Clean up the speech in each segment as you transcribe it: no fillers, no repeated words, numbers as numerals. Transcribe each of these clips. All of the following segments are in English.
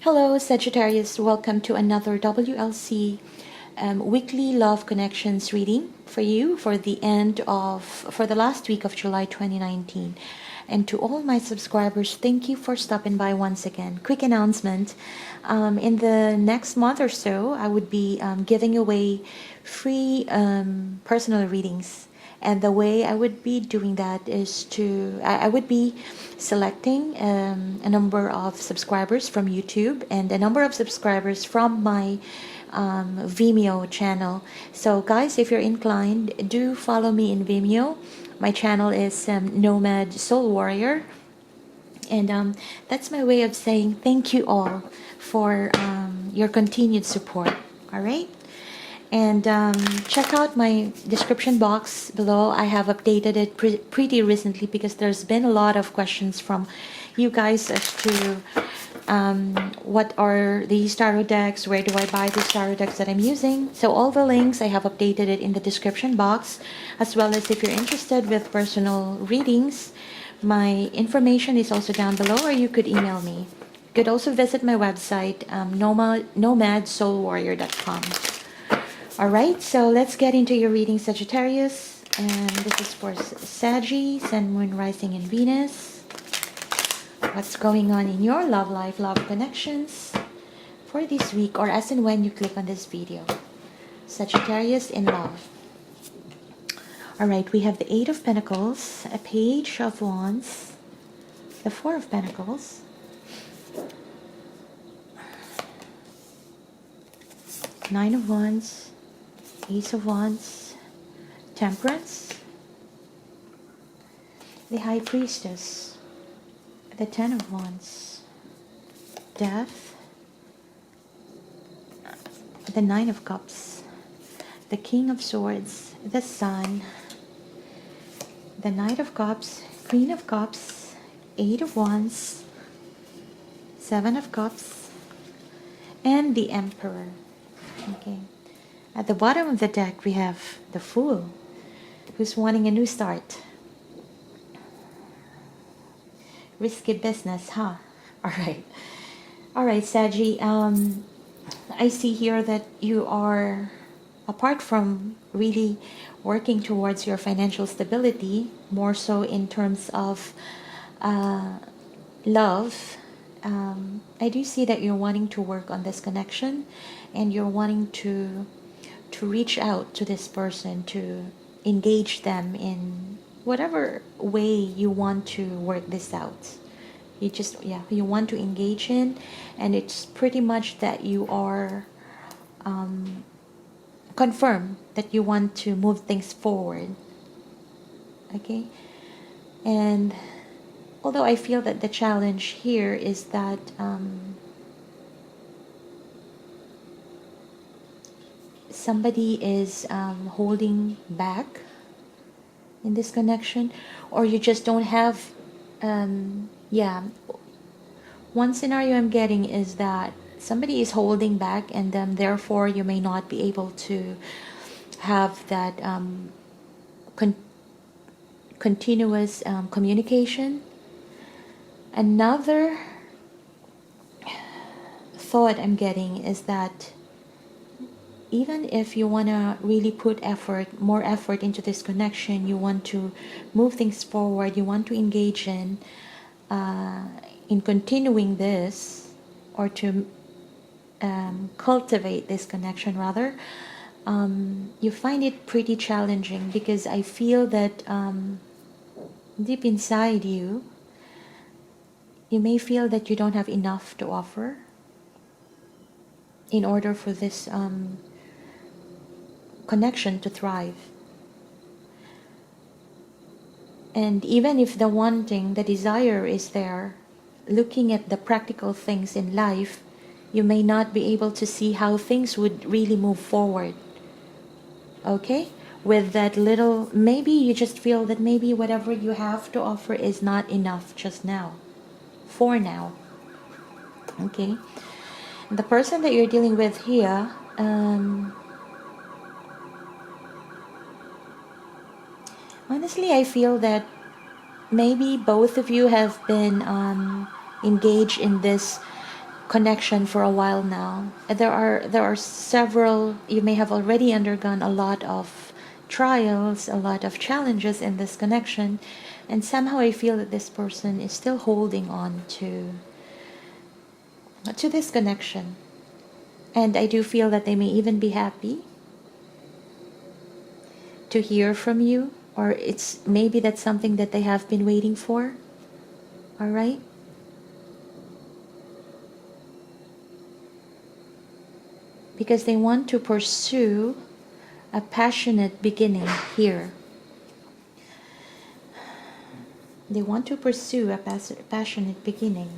Hello, Sagittarius. Welcome to another WLC weekly love connections reading for you for the last week of July 2019. And to all my subscribers, thank you for stopping by once again. Quick announcement. In the next month or so, I would be giving away free personal readings. And the way I would be doing that is I would be selecting a number of subscribers from YouTube and a number of subscribers from my Vimeo channel. So guys, if you're inclined, do follow me in Vimeo. My channel is Nomad Soul Warrior. And that's my way of saying thank you all for your continued support. All right? And check out my description box below. I have updated it pretty recently because there's been a lot of questions from you guys as to what are these tarot decks, where do I buy these tarot decks that I'm using. So all the links, I have updated it in the description box, as well as if you're interested with personal readings, my information is also down below, or you could email me. You could also visit my website, nomadsoulwarrior.com. Alright, so let's get into your reading, Sagittarius. And this is for Saggy, Sun, Moon, Rising, and Venus. What's going on in your love life, love connections for this week, or as and when you click on this video. Sagittarius in love. Alright, we have the Eight of Pentacles, a Page of Wands, the Four of Pentacles, Nine of Wands, Ace of Wands, Temperance, the High Priestess, the Ten of Wands, Death, the Nine of Cups, the King of Swords, the Sun, the Knight of Cups, Queen of Cups, Eight of Wands, Seven of Cups, and the Emperor. Okay. At the bottom of the deck, we have the Fool, who's wanting a new start. Risky business, huh? Alright. Alright, Saggy. I see here that you are, apart from really working towards your financial stability, more so in terms of love, I do see that you're wanting to work on this connection, and you're wanting to reach out to this person, to engage them in whatever way you want to work this out. You want to engage in, and it's pretty much that you are confirm that you want to move things forward. Okay? And although I feel that the challenge here is that somebody is holding back in this connection, or you just don't have one scenario I'm getting is that somebody is holding back, and then therefore you may not be able to have that continuous communication. Another thought I'm getting is that even if you want to really put more effort into this connection, you want to move things forward, you want to engage in continuing this, or to cultivate this connection rather, you find it pretty challenging, because I feel that deep inside you may feel that you don't have enough to offer in order for this connection to thrive. And even if the wanting, the desire is there, looking at the practical things in life, you may not be able to see how things would really move forward. Okay? With that little, maybe you just feel that maybe whatever you have to offer is not enough just now. For now. Okay? The person that you're dealing with here, honestly, I feel that maybe both of you have been engaged in this connection for a while now. There are several, you may have already undergone a lot of trials, a lot of challenges in this connection, and somehow I feel that this person is still holding on to this connection. And I do feel that they may even be happy to hear from you, or it's maybe that's something that they have been waiting for. All right? Because they want to pursue a passionate beginning here. They want to pursue a passionate beginning.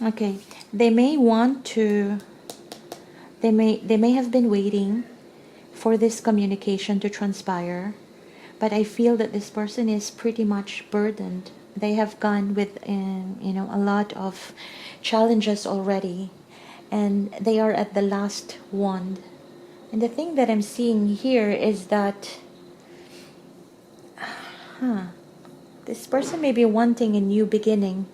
Okay, they may want to, they may have been waiting for this communication to transpire, but I feel that this person is pretty much burdened. They have gone with a lot of challenges already, and they are at the last one. And the thing that I'm seeing here is that this person may be wanting a new beginning.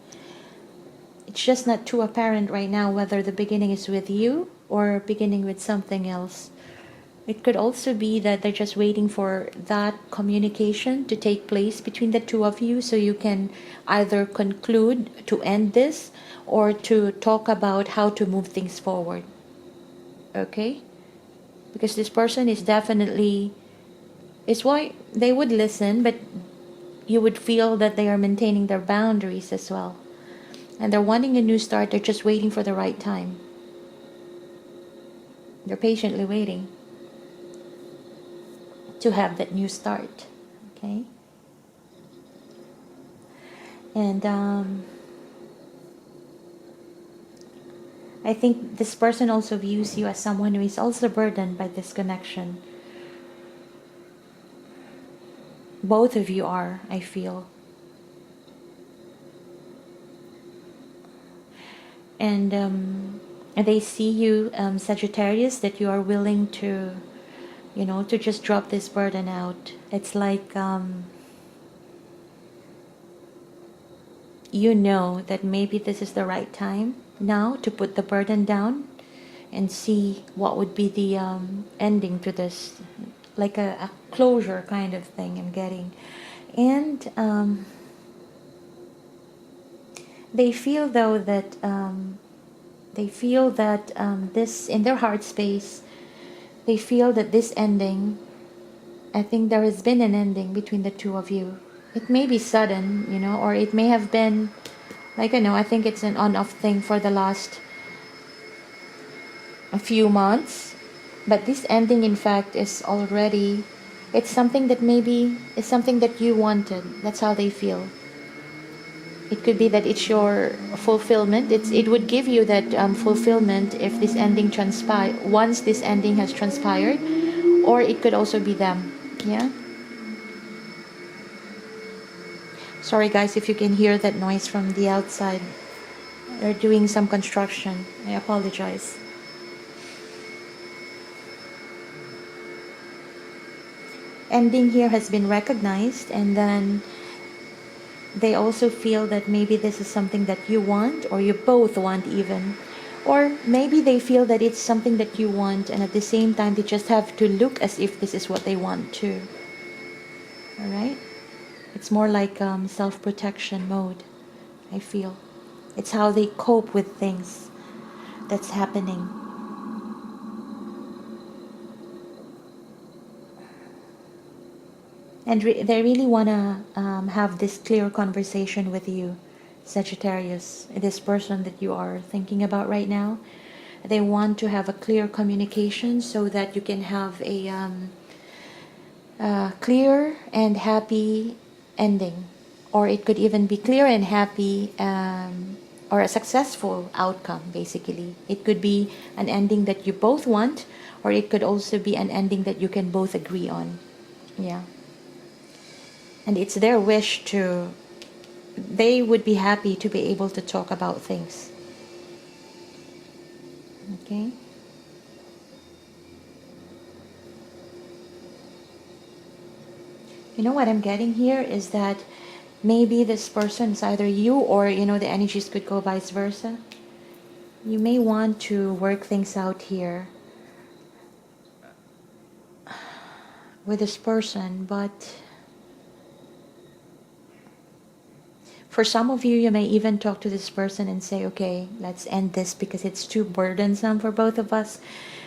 It's just not too apparent right now whether the beginning is with you or beginning with something else. It could also be that they're just waiting for that communication to take place between the two of you, so you can either conclude to end this or to talk about how to move things forward. Okay? Because this person is definitely, it's why they would listen, but you would feel that they are maintaining their boundaries as well. And they're wanting a new start. They're just waiting for the right time. They're patiently waiting to have that new start. Okay? And I think this person also views you as someone who is also burdened by this connection. Both of you are, I feel. And they see you, Sagittarius, that you are willing to, to just drop this burden out. It's like, that maybe this is the right time now to put the burden down and see what would be the ending to this, like a closure kind of thing I'm getting. And they feel though that this, in their heart space, they feel that this ending, I think there has been an ending between the two of you. It may be sudden, or it may have been, I think it's an on-off thing for the last a few months. But this ending, in fact, is already, it's something that maybe is something that you wanted. That's how they feel. It could be that it's your fulfillment. It would give you that fulfillment if this ending once this ending has transpired, or it could also be them. Yeah. Sorry guys if you can hear that noise from the outside. They're doing some construction. I apologize. Ending here has been recognized, and then they also feel that maybe this is something that you want, or you both want even. Or maybe they feel that it's something that you want, and at the same time they just have to look as if this is what they want too. Alright? It's more like self-protection mode, I feel. It's how they cope with things that's happening. And they really want to have this clear conversation with you, Sagittarius, this person that you are thinking about right now. They want to have a clear communication so that you can have a clear and happy ending. Or it could even be clear and happy, or a successful outcome, basically. It could be an ending that you both want, or it could also be an ending that you can both agree on. Yeah. And it's their wish to, they would be happy to be able to talk about things. Okay? You know what I'm getting here is that maybe this person is either you or, the energies could go vice versa. You may want to work things out here with this person, but for some of you, you may even talk to this person and say, okay, let's end this because it's too burdensome for both of us.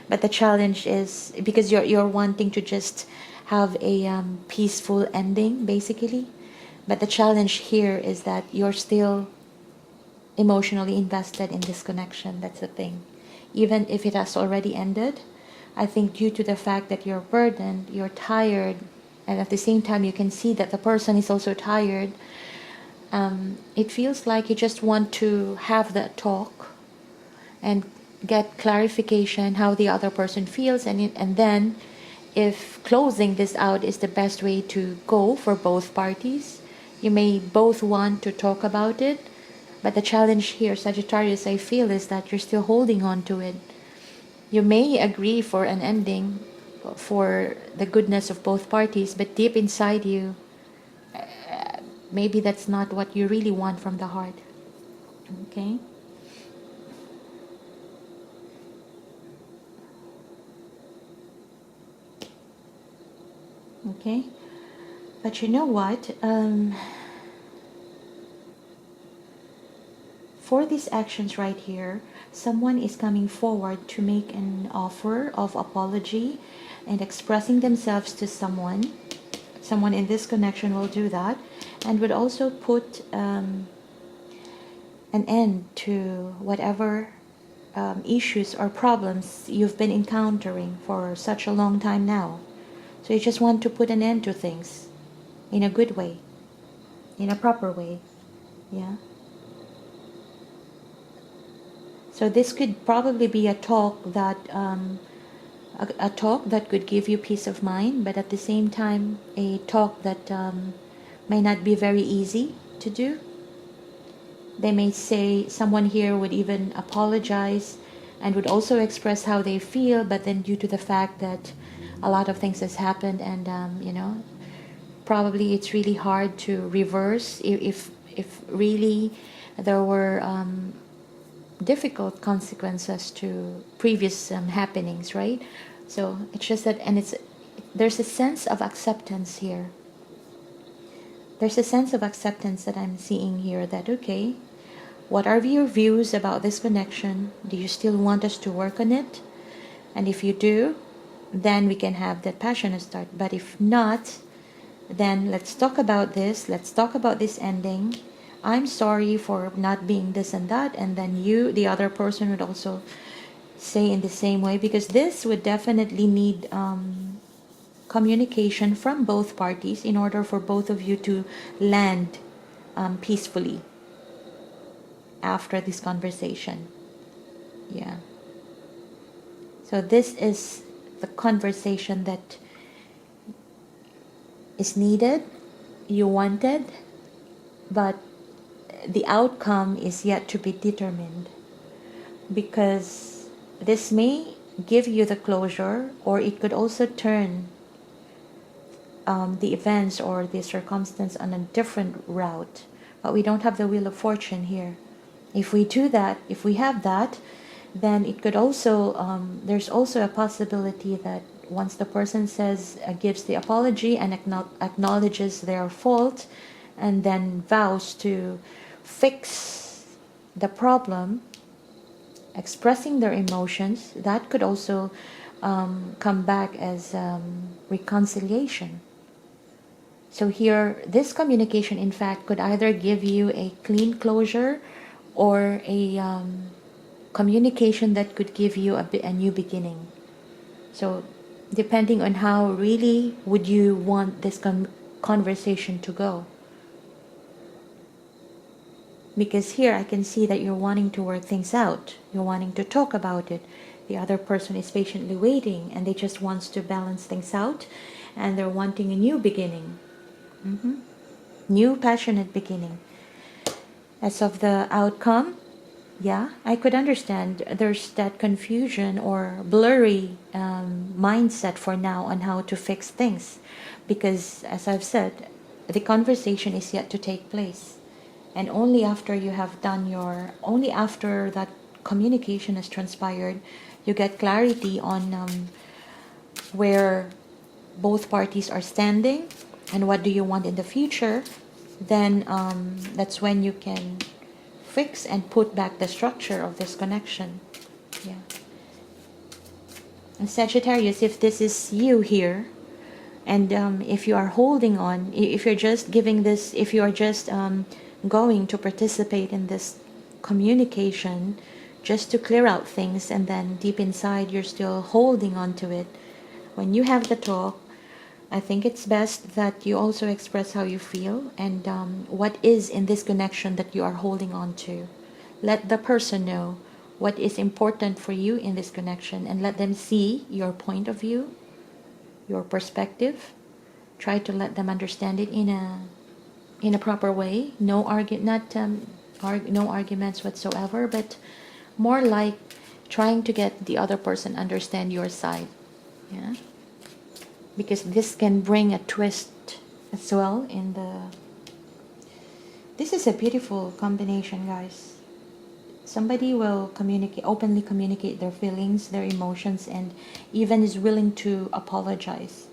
But the challenge is because you're wanting to just have a peaceful ending, basically. But the challenge here is that you're still emotionally invested in this connection. That's the thing. Even if it has already ended, I think due to the fact that you're burdened, you're tired, and at the same time you can see that the person is also tired, it feels like you just want to have that talk and get clarification how the other person feels, and then if closing this out is the best way to go for both parties, you may both want to talk about it. But the challenge here, Sagittarius, I feel, is that you're still holding on to it. You may agree for an ending for the goodness of both parties, but deep inside you, maybe that's not what you really want from the heart. Okay? Okay? But you know what? For these actions right here, someone is coming forward to make an offer of apology and expressing themselves to someone. Someone in this connection will do that and would also put an end to whatever issues or problems you've been encountering for such a long time now. So you just want to put an end to things in a good way, in a proper way. Yeah. So this could probably be a talk that a talk that could give you peace of mind, but at the same time a talk that may not be very easy to do. They may say, someone here would even apologize and would also express how they feel, but then due to the fact that a lot of things has happened and probably it's really hard to reverse if really there were difficult consequences to previous happenings, right? So it's just that, and there's a sense of acceptance here. There's a sense of acceptance that I'm seeing here that, okay, what are your views about this connection? Do you still want us to work on it? And if you do, then we can have that passionate start. But if not, then let's talk about this. Let's talk about this ending. I'm sorry for not being this and that. And then you, the other person, would also say in the same way, because this would definitely need communication from both parties in order for both of you to land peacefully after this conversation. Yeah. So this is the conversation that is needed, you wanted, but the outcome is yet to be determined, because this may give you the closure, or it could also turn the events or the circumstance on a different route. But we don't have the wheel of fortune here. If we do that, if we have that, then it could also, there's also a possibility that once the person says, gives the apology and acknowledges their fault, and then vows to fix the problem, expressing their emotions, that could also come back as reconciliation. So here, this communication, in fact, could either give you a clean closure or a communication that could give you a new beginning. So depending on how really would you want this conversation to go. Because here I can see that you're wanting to work things out. You're wanting to talk about it. The other person is patiently waiting and they just wants to balance things out, and they're wanting a new beginning. New passionate beginning. As of the outcome, yeah, I could understand there's that confusion or blurry mindset for now on how to fix things. because as I've said, the conversation is yet to take place. And only after you have done only after that communication has transpired, you get clarity on where both parties are standing and what do you want in the future. Then that's when you can fix and put back the structure of this connection. Yeah. And Sagittarius, if this is you here, and if you are holding on, if you're just giving this, if you are just going to participate in this communication just to clear out things, and then deep inside you're still holding on to it, when you have the talk, I think it's best that you also express how you feel and what is in this connection that you are holding on to. Let the person know what is important for you in this connection, and let them see your point of view, your perspective. Try to let them understand it in a proper way. No arguments whatsoever, but more like trying to get the other person understand your side. Yeah, because this can bring a twist as well in the. This is a beautiful combination, guys. Somebody will openly communicate their feelings, their emotions, and even is willing to apologize.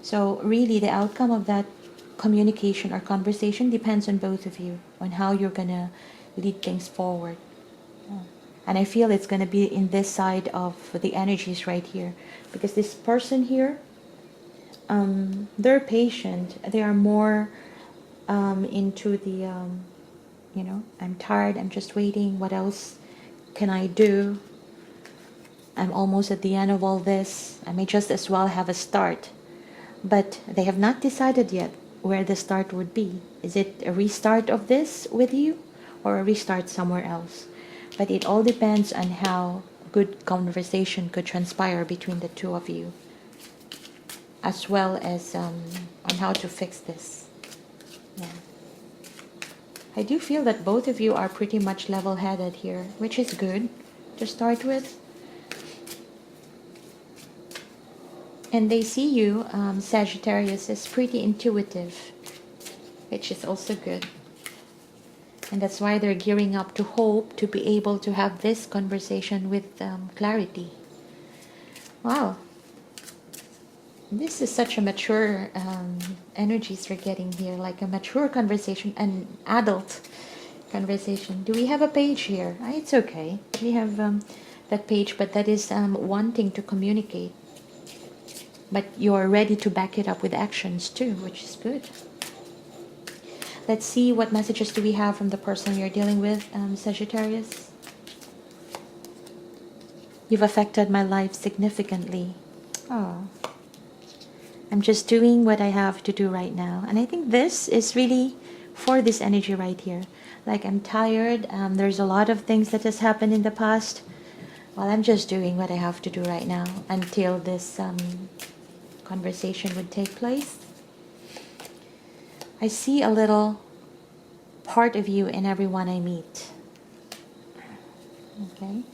So really the outcome of that communication or conversation depends on both of you, on how you're gonna lead things forward. And I feel it's gonna be in this side of the energies right here, because this person here, they're patient. They are more into the I'm tired, I'm just waiting, what else can I do? I'm almost at the end of all this, I may just as well have a start. But they have not decided yet where the start would be. Is it a restart of this with you, or a restart somewhere else? But it all depends on how good conversation could transpire between the two of you, as well as on how to fix this. Yeah. I do feel that both of you are pretty much level-headed here, which is good to start with. And they see you, Sagittarius, as pretty intuitive, which is also good. And that's why they're gearing up to hope to be able to have this conversation with clarity. Wow. This is such a mature energies we're getting here, like a mature conversation, an adult conversation. Do we have a page here? It's okay. We have that page, but that is wanting to communicate. But you're ready to back it up with actions too, which is good. Let's see, what messages do we have from the person you're dealing with, Sagittarius? You've affected my life significantly. Oh. I'm just doing what I have to do right now. And I think this is really for this energy right here. Like, I'm tired. There's a lot of things that has happened in the past. Well, I'm just doing what I have to do right now until this conversation would take place. I see a little part of you in everyone I meet. Okay?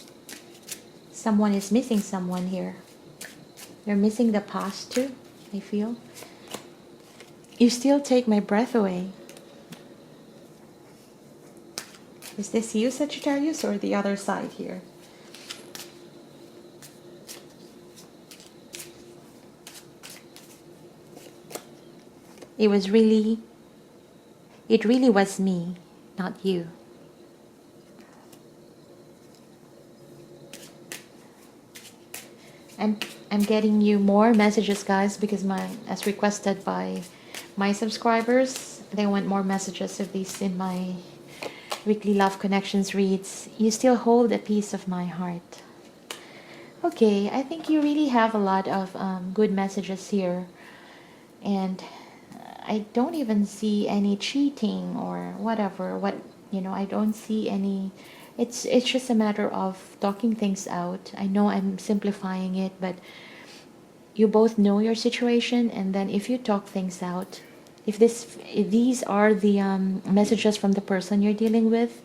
Someone is missing someone here. You're missing the past too, I feel. You still take my breath away. Is this you, Sagittarius, or the other side here? It really was me, not you. I'm getting you more messages, guys, because as requested by my subscribers, they want more messages of these in my weekly love connections reads. You still hold a piece of my heart. Okay, I think you really have a lot of good messages here, and I don't even see any cheating or whatever. I don't see any. It's just a matter of talking things out. I know I'm simplifying it, but you both know your situation, and then if you talk things out, if these are the messages from the person you're dealing with,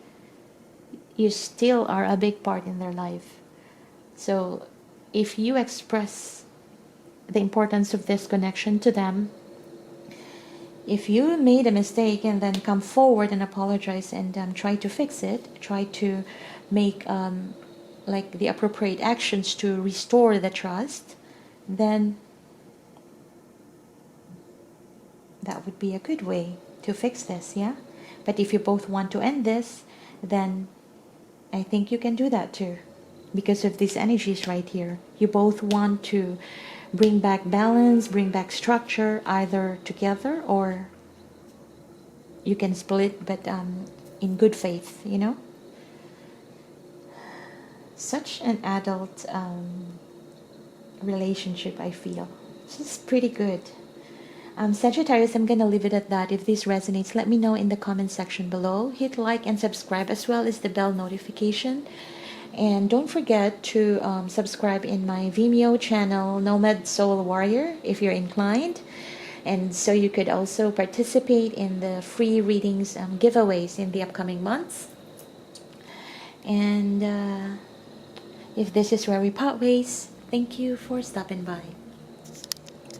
you still are a big part in their life. So if you express the importance of this connection to them, If you made a mistake and then come forward and apologize and try to fix it, try to make like the appropriate actions to restore the trust, then that would be a good way to fix this, yeah? But if you both want to end this, then I think you can do that too, because of these energies right here. You both want to bring back balance, bring back structure, either together or you can split, but in good faith, you know? Such an adult relationship, I feel. This is pretty good. Sagittarius, I'm going to leave it at that. If this resonates, let me know in the comment section below. Hit like and subscribe as well as the bell notification. And don't forget to subscribe in my Vimeo channel, Nomad Soul Warrior, if you're inclined. And so you could also participate in the free readings giveaways in the upcoming months. And if this is where we part ways, thank you for stopping by.